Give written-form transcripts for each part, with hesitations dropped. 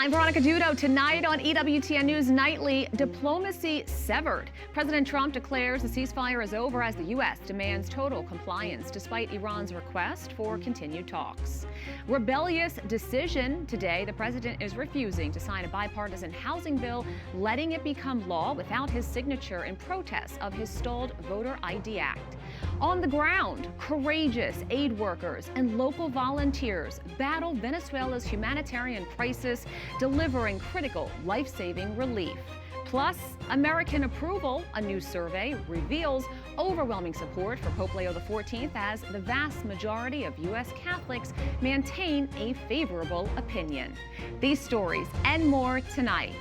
I'm Veronica Dudo. Tonight on EWTN News Nightly, diplomacy severed. President Trump declares the ceasefire is over as the U.S. demands total compliance despite Iran's request for continued talks. Rebellious decision. Today, the president is refusing to sign a bipartisan housing bill, letting it become law without his signature in protest of his stalled Voter ID Act. On the ground, courageous aid workers and local volunteers battle Venezuela's humanitarian crisis, delivering critical life-saving relief. Plus, American approval. A new survey reveals overwhelming support for Pope Leo XIV as the vast majority of U.S. Catholics maintain a favorable opinion. These stories and more tonight.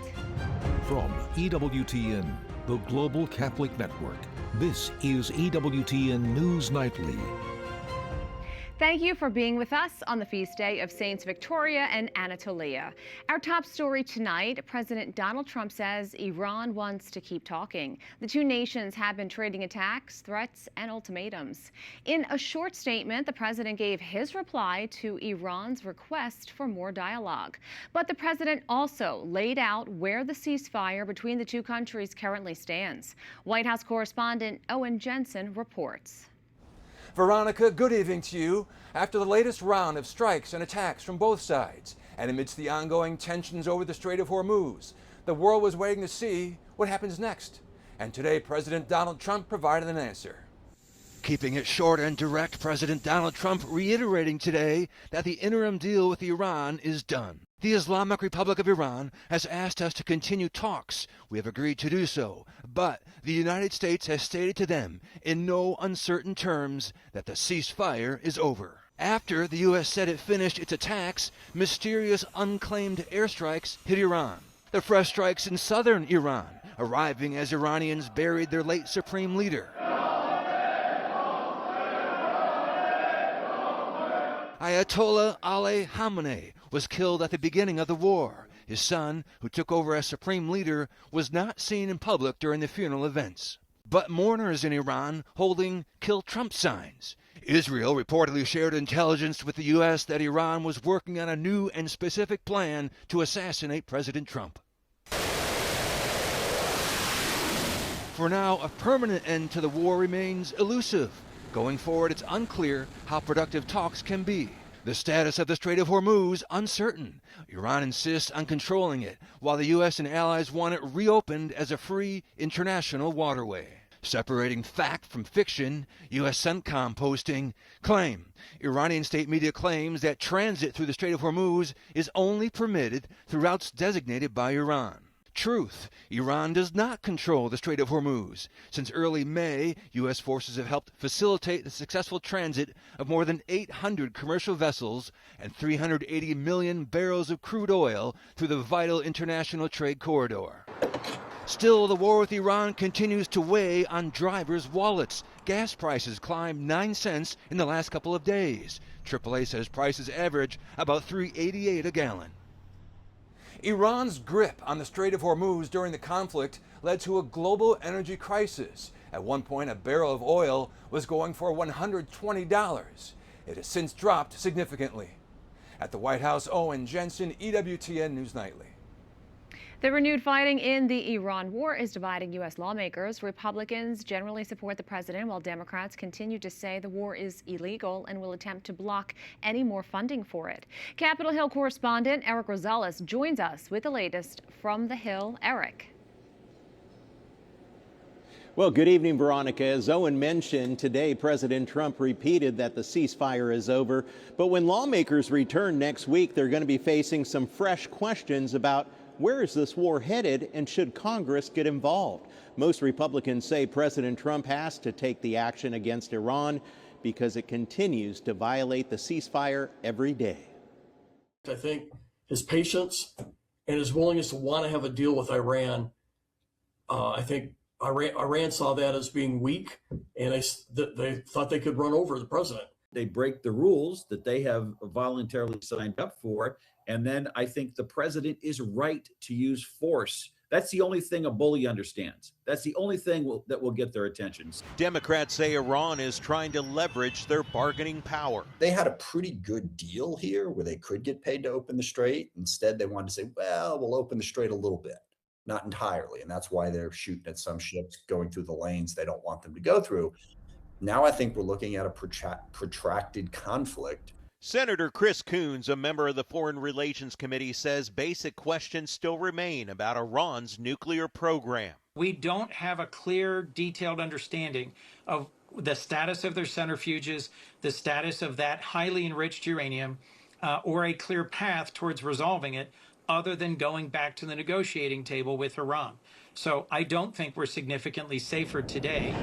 From EWTN, the Global Catholic Network, this is EWTN News Nightly. Thank you for being with us on the feast day of Saints Victoria and Anatolia. Our top story tonight, President Donald Trump says Iran wants to keep talking. The two nations have been trading attacks, threats, and ultimatums. In a short statement, the president gave his reply to Iran's request for more dialogue. But the president also laid out where the ceasefire between the two countries currently stands. White House correspondent Owen Jensen reports. Veronica, good evening to you. After the latest round of strikes and attacks from both sides, and amidst the ongoing tensions over the Strait of Hormuz, the world was waiting to see what happens next. And today, President Donald Trump provided an answer. Keeping it short and direct, President Donald Trump reiterating today that the interim deal with Iran is done. The Islamic Republic of Iran has asked us to continue talks. We have agreed to do so, but the United States has stated to them in no uncertain terms that the ceasefire is over. After the U.S. said it finished its attacks, mysterious unclaimed airstrikes hit Iran. The fresh strikes in southern Iran, arriving as Iranians buried their late supreme leader. Ayatollah Ali Khamenei was killed at the beginning of the war. His son, who took over as supreme leader, was not seen in public during the funeral events. But mourners in Iran holding "Kill Trump" signs. Israel reportedly shared intelligence with the U.S. that Iran was working on a new and specific plan to assassinate President Trump. For now, a permanent end to the war remains elusive. Going forward, it's unclear how productive talks can be. The status of the Strait of Hormuz uncertain. Iran insists on controlling it, while the U.S. and allies want it reopened as a free international waterway. Separating fact from fiction, U.S. CENTCOM posting, claim. Iranian state media claims that transit through the Strait of Hormuz is only permitted through routes designated by Iran. Truth. Iran does not control the Strait of Hormuz. Since early May, U.S. forces have helped facilitate the successful transit of more than 800 commercial vessels and 380 million barrels of crude oil through the vital international trade corridor. Still, the war with Iran continues to weigh on drivers' wallets. Gas prices climbed 9 cents in the last couple of days. AAA says prices average about $3.88 a gallon. Iran's grip on the Strait of Hormuz during the conflict led to a global energy crisis. At one point, a barrel of oil was going for $120. It has since dropped significantly. At the White House, Owen Jensen, EWTN News Nightly. The renewed fighting in the Iran war is dividing U.S. lawmakers. Republicans generally support the president, while Democrats continue to say the war is illegal and will attempt to block any more funding for it. Capitol Hill correspondent Eric Rosales joins us with the latest from the Hill. Eric. Well, good evening, Veronica. As Owen mentioned, today President Trump repeated that the ceasefire is over. But when lawmakers return next week, they're going to be facing some fresh questions about where is this war headed and should Congress get involved? Most Republicans say President Trump has to take the action against Iran because it continues to violate the ceasefire every day. I think his patience and his willingness to want to have a deal with Iran, I think Iran saw that as being weak, and they thought they could run over the president. They break the rules that they have voluntarily signed up for. And then I think the president is right to use force That's the only thing a bully understands. That's the only thing that will get their attention. Democrats say Iran is trying to leverage their bargaining power. They had a pretty good deal here where they could get paid to open the strait. Instead, they wanted to say, well, we'll open the strait a little bit, not entirely. And that's why they're shooting at some ships going through the lanes they don't want them to go through. Now I think we're looking at a protracted conflict. Senator Chris Coons, a member of the Foreign Relations Committee, says basic questions still remain about Iran's nuclear program. We don't have a clear, detailed understanding of the status of their centrifuges, the status of that highly enriched uranium, or a clear path towards resolving it other than going back to the negotiating table with Iran. So I don't think we're significantly safer today.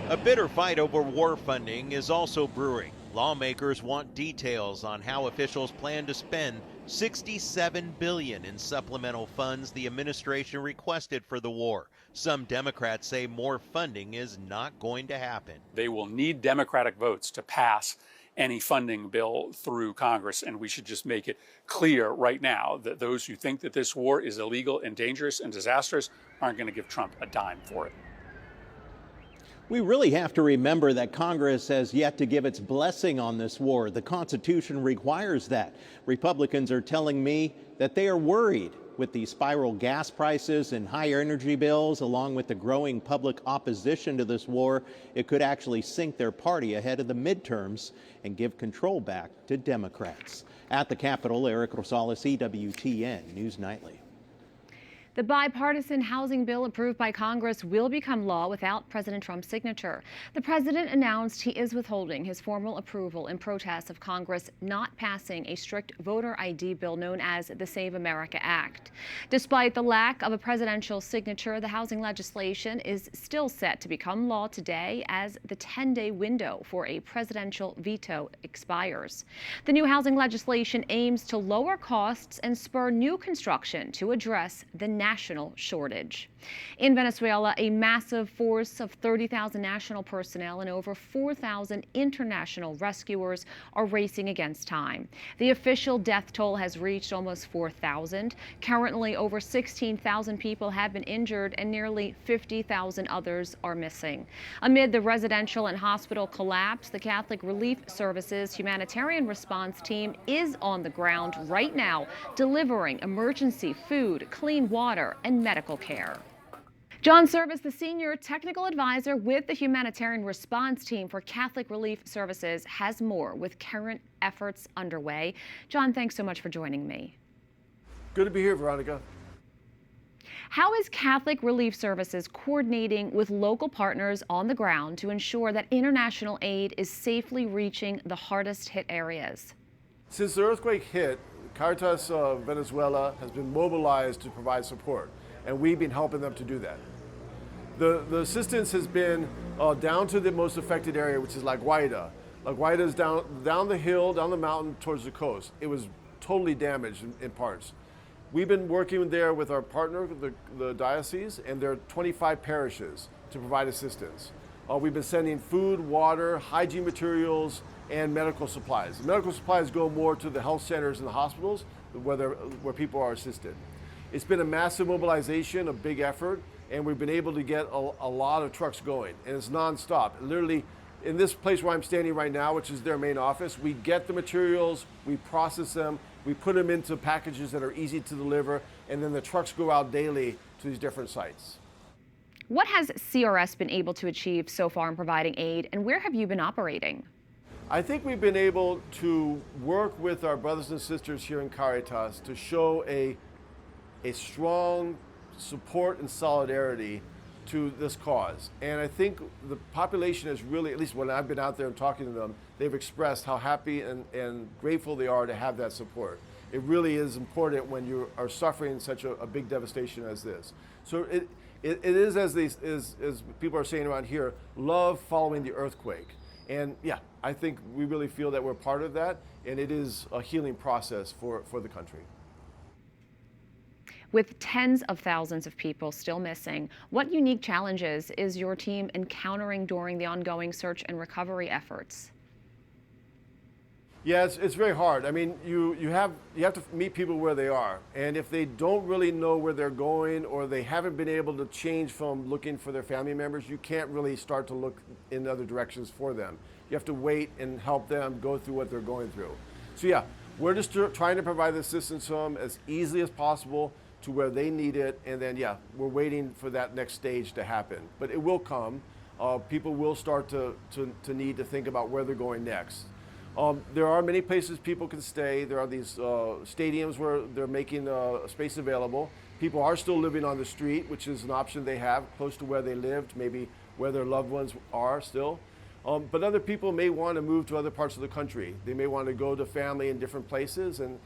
A bitter fight over war funding is also brewing. Lawmakers want details on how officials plan to spend $67 billion in supplemental funds the administration requested for the war. Some Democrats say more funding is not going to happen. They will need Democratic votes to pass any funding bill through Congress, and we should just make it clear right now that those who think that this war is illegal and dangerous and disastrous aren't going to give Trump a dime for it. We really have to remember that Congress has yet to give its blessing on this war. The Constitution requires that. Republicans are telling me that they are worried with the spiral gas prices and higher energy bills, along with the growing public opposition to this war. It could actually sink their party ahead of the midterms and give control back to Democrats. At the Capitol, Eric Rosales, EWTN News Nightly. The bipartisan housing bill approved by Congress will become law without President Trump's signature. The president announced he is withholding his formal approval in protest of Congress not passing a strict voter ID bill known as the Save America Act. Despite the lack of a presidential signature, the housing legislation is still set to become law today as the 10-day window for a presidential veto expires. The new housing legislation aims to lower costs and spur new construction to address the national shortage. In Venezuela, a massive force of 30,000 national personnel and over 4,000 international rescuers are racing against time. The official death toll has reached almost 4,000. Currently, over 16,000 people have been injured and nearly 50,000 others are missing. Amid the residential and hospital collapse, the Catholic Relief Service's humanitarian response team is on the ground right now, delivering emergency food, clean water, and medical care. John Service, the senior technical advisor with the humanitarian response team for Catholic Relief Services, has more with current efforts underway. John, thanks so much for joining me. Good to be here, Veronica. How is Catholic Relief Services coordinating with local partners on the ground to ensure that international aid is safely reaching the hardest hit areas? Since the earthquake hit, Caritas Venezuela has been mobilized to provide support, and we've been helping them to do that. The assistance has been down to the most affected area, which is La Guaira. La Guaira is down the hill, down the mountain towards the coast. It was totally damaged in parts. We've been working there with our partner, the diocese, and there are 25 parishes to provide assistance. We've been sending food, water, hygiene materials, and medical supplies. The medical supplies go more to the health centers and the hospitals where people are assisted. It's been a massive mobilization, a big effort, and we've been able to get a lot of trucks going, and it's nonstop. Literally, in this place where I'm standing right now, which is their main office, we get the materials, we process them, we put them into packages that are easy to deliver, and then the trucks go out daily to these different sites. What has CRS been able to achieve so far in providing aid, and where have you been operating? I think we've been able to work with our brothers and sisters here in Caritas to show a strong support and solidarity to this cause. And I think the population has really, at least when I've been out there and talking to them, they've expressed how happy and grateful they are to have that support. It really is important when you are suffering such a big devastation as this. So it is, as people are saying around here, love following the earthquake. And yeah, I think we really feel that we're part of that, and it is a healing process for the country. With tens of thousands of people still missing, what unique challenges is your team encountering during the ongoing search and recovery efforts? Yeah, it's very hard. I mean, you have to meet people where they are, and if they don't really know where they're going, or they haven't been able to change from looking for their family members, you can't really start to look in other directions for them. You have to wait and help them go through what they're going through. So yeah, we're just trying to provide the assistance to them as easily as possible to where they need it, and then yeah, we're waiting for that next stage to happen. But it will come. People will start to need to think about where they're going next. There are many places people can stay. There are these stadiums where they're making space available. People are still living on the street, which is an option they have, close to where they lived, maybe where their loved ones are still. But other people may want to move to other parts of the country. They may want to go to family in different places and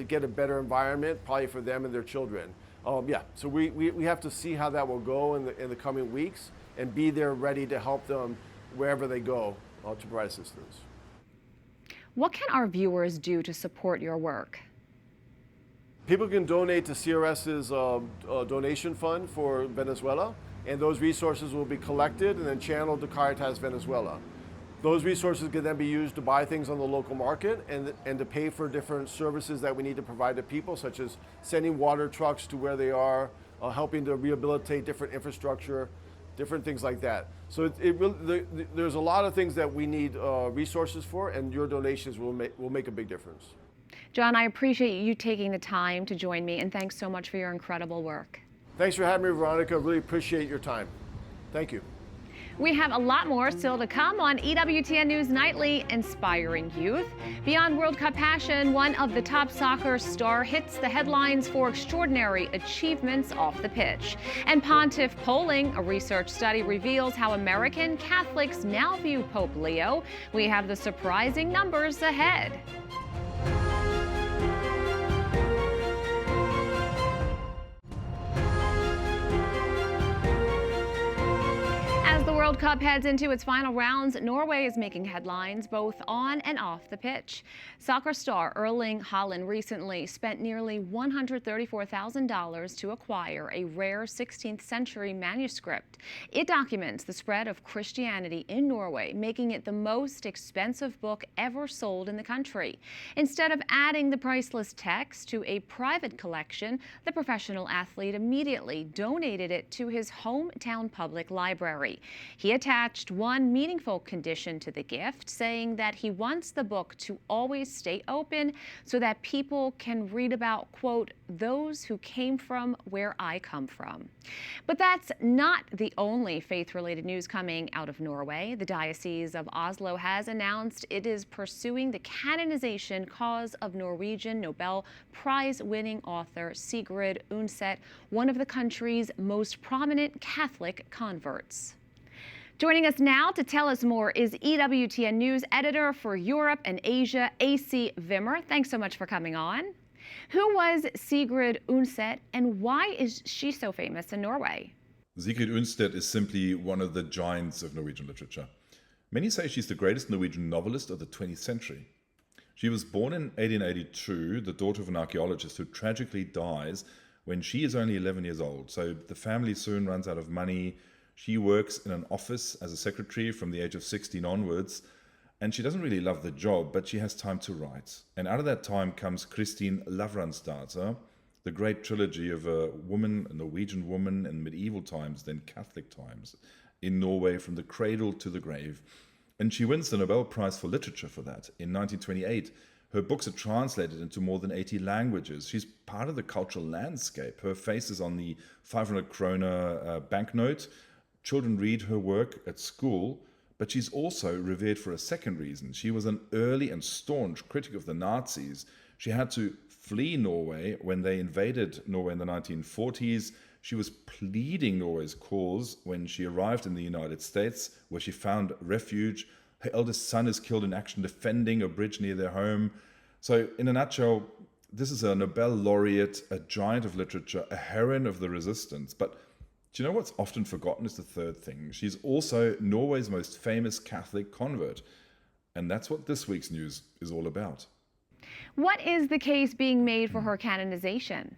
get a better environment, probably for them and their children. Yeah, so we have to see how that will go in the coming weeks and be there ready to help them wherever they go to provide assistance. What can our viewers do to support your work? People can donate to CRS's donation fund for Venezuela, and those resources will be collected and then channeled to Caritas Venezuela. Those resources can then be used to buy things on the local market and to pay for different services that we need to provide to people, such as sending water trucks to where they are, helping to rehabilitate different infrastructure, different things like that. So there's a lot of things that we need resources for, and your donations will make a big difference. John, I appreciate you taking the time to join me, and thanks so much for your incredible work. Thanks for having me, Veronica. Really appreciate your time. Thank you. We have a lot more still to come on EWTN News Nightly, inspiring youth. Beyond World Cup passion, one of the top soccer star hits the headlines for extraordinary achievements off the pitch. And Pontiff polling, a research study reveals how American Catholics now view Pope Leo. We have the surprising numbers ahead. The World Cup heads into its final rounds. Norway is making headlines both on and off the pitch. Soccer star Erling Haaland recently spent nearly $134,000 to acquire a rare 16th century manuscript. It documents the spread of Christianity in Norway, making it the most expensive book ever sold in the country. Instead of adding the priceless text to a private collection, the professional athlete immediately donated it to his hometown public library. He attached one meaningful condition to the gift, saying that he wants the book to always stay open so that people can read about, quote, those who came from where I come from. But that's not the only faith-related news coming out of Norway. The Diocese of Oslo has announced it is pursuing the canonization cause of Norwegian Nobel Prize-winning author Sigrid Undset, one of the country's most prominent Catholic converts. Joining us now to tell us more is EWTN News editor for Europe and Asia, AC Vimmer. Thanks so much for coming on. Who was Sigrid Undset, and why is she so famous in Norway? Sigrid Undset is simply one of the giants of Norwegian literature. Many say she's the greatest Norwegian novelist of the 20th century. She was born in 1882, the daughter of an archaeologist who tragically dies when she is only 11 years old. So the family soon runs out of money. She works in an office as a secretary from the age of 16 onwards, and she doesn't really love the job, but she has time to write. And out of that time comes Kristin Lavransdatter, the great trilogy of a woman, a Norwegian woman in medieval times, then Catholic times, in Norway from the cradle to the grave. And she wins the Nobel Prize for Literature for that. In 1928, her books are translated into more than 80 languages. She's part of the cultural landscape. Her face is on the 500 kroner banknote. Children read her work at school, but she's also revered for a second reason. She was an early and staunch critic of the Nazis. She had to flee Norway when they invaded Norway in the 1940s. She was pleading Norway's cause when she arrived in the United States, where she found refuge. Her eldest son is killed in action defending a bridge near their home. So in a nutshell, this is a Nobel laureate, a giant of literature, a heroine of the resistance. But do you know what's often forgotten is the third thing? She's also Norway's most famous Catholic convert. And that's what this week's news is all about. What is the case being made for her canonization?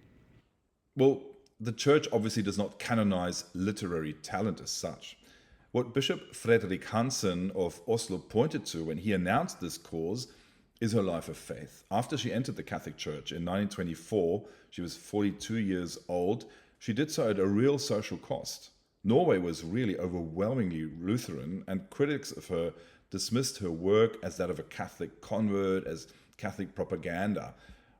Well, the church obviously does not canonize literary talent as such. What Bishop Fredrik Hansen of Oslo pointed to when he announced this cause is her life of faith. After she entered the Catholic Church in 1924, she was 42 years old. She did so at a real social cost. Norway was really overwhelmingly Lutheran, and critics of her dismissed her work as that of a Catholic convert, as Catholic propaganda.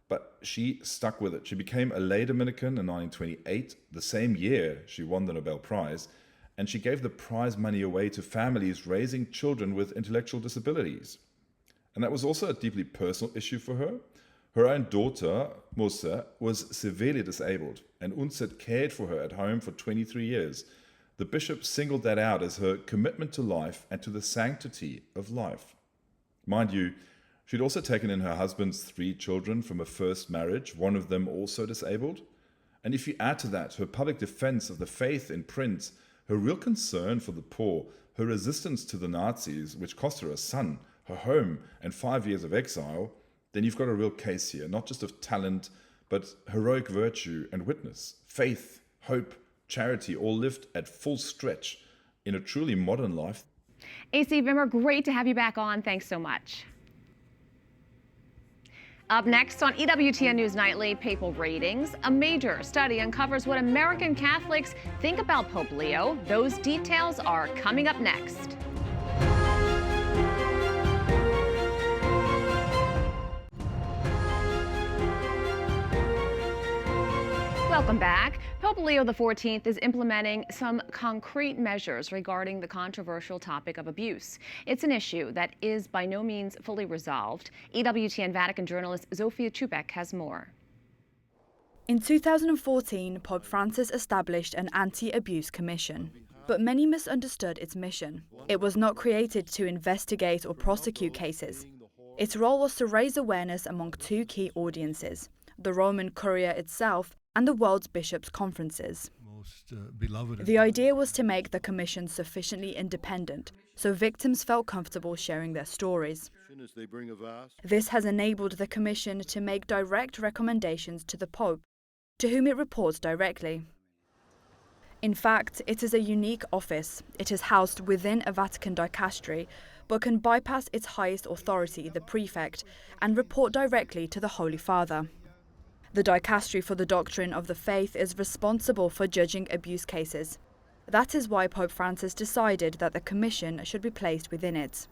But she stuck with it. She became a lay Dominican in 1928, the same year she won the Nobel Prize, and she gave the prize money away to families raising children with intellectual disabilities. And that was also a deeply personal issue for her. Her own daughter, Musa, was severely disabled, and Unset cared for her at home for 23 years. The bishop singled that out as her commitment to life and to the sanctity of life. Mind you, she'd also taken in her husband's 3 children from a first marriage, one of them also disabled. And if you add to that her public defense of the faith in print, her real concern for the poor, her resistance to the Nazis, which cost her a son, her home, and 5 years of exile, then you've got a real case here, not just of talent, but heroic virtue and witness, faith, hope, charity, all lived at full stretch in a truly modern life. AC Vimmer, great to have you back on. Thanks so much. Up next on EWTN News Nightly, Papal Ratings. A major study uncovers what American Catholics think about Pope Leo. Those details are coming up next. Welcome back. Pope Leo XIV is implementing some concrete measures regarding the controversial topic of abuse. It's an issue that is by no means fully resolved. EWTN Vatican journalist Zofia Chubek has more. In 2014, Pope Francis established an anti-abuse commission. But many misunderstood its mission. It was not created to investigate or prosecute cases. Its role was to raise awareness among 2 key audiences: the Roman Curia itself and the world's bishops' conferences. The idea was to make the commission sufficiently independent, so victims felt comfortable sharing their stories. This has enabled the commission to make direct recommendations to the Pope, to whom it reports directly. In fact, it is a unique office. It is housed within a Vatican dicastery, but can bypass its highest authority, the prefect, and report directly to the Holy Father. The Dicastery for the Doctrine of the Faith is responsible for judging abuse cases. That is why Pope Francis decided that the commission should be placed within it.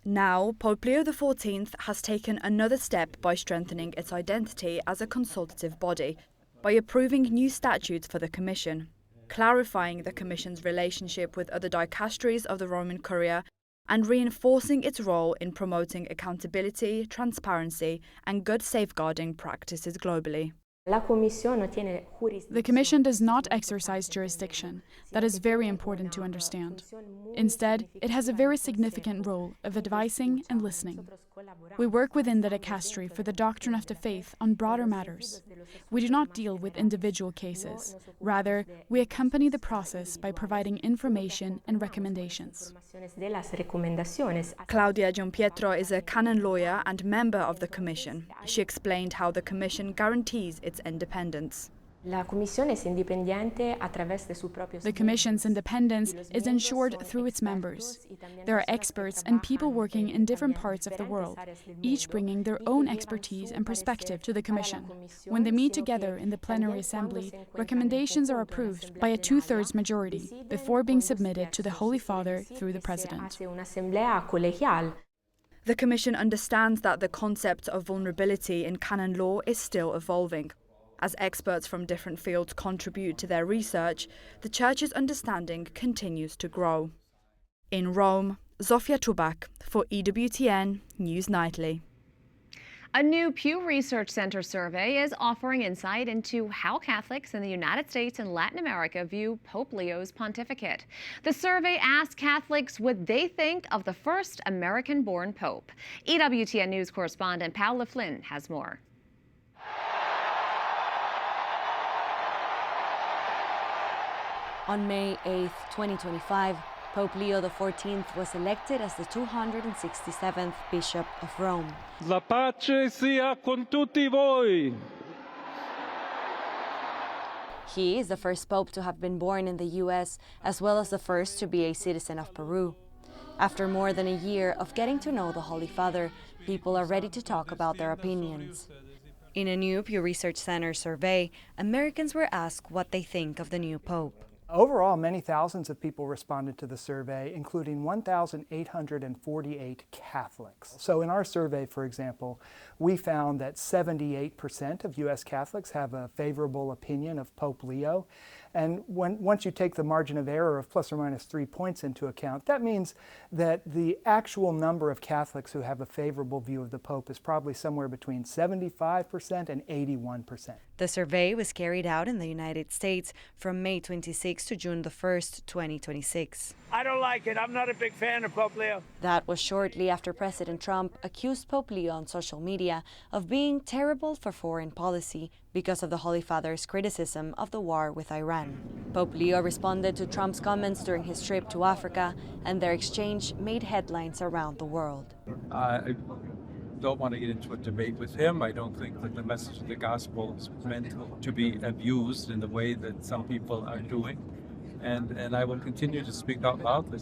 Now, Pope Leo XIV has taken another step by strengthening its identity as a consultative body, by approving new statutes for the commission, clarifying the commission's relationship with other dicasteries of the Roman Curia, and reinforcing its role in promoting accountability, transparency, and good safeguarding practices globally. The Commission does not exercise jurisdiction. That is very important to understand. Instead, it has a very significant role of advising and listening. We work within the dicastery for the doctrine of the faith on broader matters. We do not deal with individual cases. Rather, we accompany the process by providing information and recommendations. Claudia Gianpietro is a canon lawyer and member of the Commission. She explained how the Commission guarantees its independence. The Commission's independence is ensured through its members. There are experts and people working in different parts of the world, each bringing their own expertise and perspective to the Commission. When they meet together in the plenary assembly, recommendations are approved by a 2/3 majority before being submitted to the Holy Father through the President. The Commission understands that the concept of vulnerability in canon law is still evolving. As experts from different fields contribute to their research, the Church's understanding continues to grow. In Rome, Zofia Chubak for EWTN News Nightly. A new Pew Research Center survey is offering insight into how Catholics in the United States and Latin America view Pope Leo's pontificate. The survey asked Catholics what they think of the first American-born Pope. EWTN News correspondent Paula Flynn has more. On May 8, 2025, Pope Leo XIV was elected as the 267th Bishop of Rome. La pace sia con tutti voi. He is the first pope to have been born in the U.S., as well as the first to be a citizen of Peru. After more than a year of getting to know the Holy Father, People are ready to talk about their opinions. In a new Pew Research Center survey, Americans were asked what they think of the new Pope. Overall, many thousands of people responded to the survey, including 1,848 Catholics. So in our survey, for example, we found that 78% of U.S. Catholics have a favorable opinion of Pope Leo. And once you take the margin of error of plus or minus 3 points into account, that means that the actual number of Catholics who have a favorable view of the Pope is probably somewhere between 75% and 81%. The survey was carried out in the United States from May 26 to June the 1st, 2026. I don't like it. I'm not a big fan of Pope Leo. That was shortly after President Trump accused Pope Leo on social media of being terrible for foreign policy because of the Holy Father's criticism of the war with Iran. Pope Leo responded to Trump's comments during his trip to Africa, and their exchange made headlines around the world. I don't want to get into a debate with him. I don't think that the message of the gospel is meant to be abused in the way that some people are doing. And I will continue to speak out loudly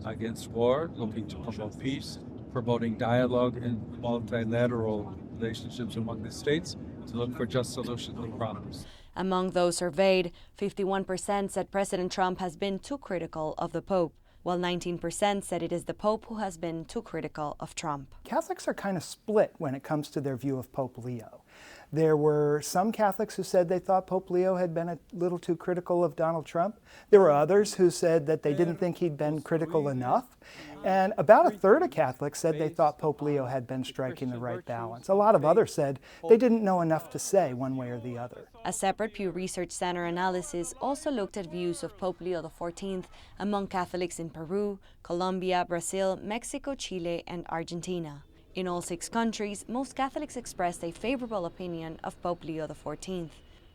against war, looking to promote peace, promoting dialogue and multilateral relationships among the states, to look for just solutions to problems. Among those surveyed, 51% said President Trump has been too critical of the Pope, while 19% said it is the Pope who has been too critical of Trump. Catholics are kind of split when it comes to their view of Pope Leo. There were some Catholics who said they thought Pope Leo had been a little too critical of Donald Trump. There were others who said that they didn't think he'd been critical enough. And about a third of Catholics said they thought Pope Leo had been striking the right balance. A lot of others said they didn't know enough to say one way or the other. A separate Pew Research Center analysis also looked at views of Pope Leo XIV among Catholics in Peru, Colombia, Brazil, Mexico, Chile, and Argentina. In all 6 countries, most Catholics expressed a favorable opinion of Pope Leo XIV.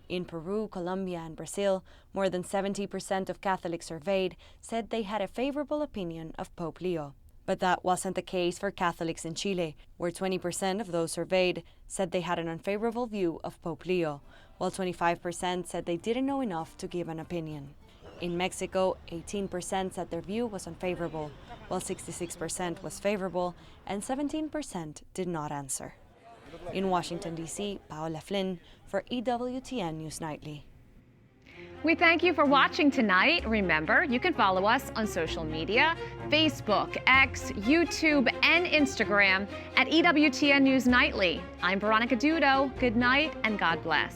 In Peru, Colombia, and Brazil, more than 70% of Catholics surveyed said they had a favorable opinion of Pope Leo. But that wasn't the case for Catholics in Chile, where 20% of those surveyed said they had an unfavorable view of Pope Leo, while 25% said they didn't know enough to give an opinion. In Mexico, 18% said their view was unfavorable, while 66% was favorable, and 17% did not answer. In Washington, D.C., Paola Flynn for EWTN News Nightly. We thank you for watching tonight. Remember, you can follow us on social media, Facebook, X, YouTube, and Instagram at EWTN News Nightly. I'm Veronica Dudo. Good night and God bless.